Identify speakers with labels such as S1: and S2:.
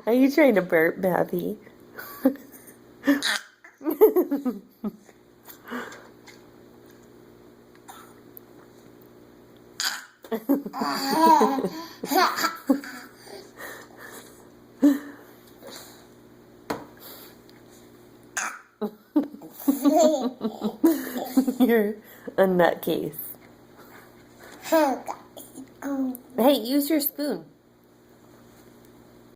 S1: Are you trying to burp, Matthew? You're a nutcase. Hey, use your spoon.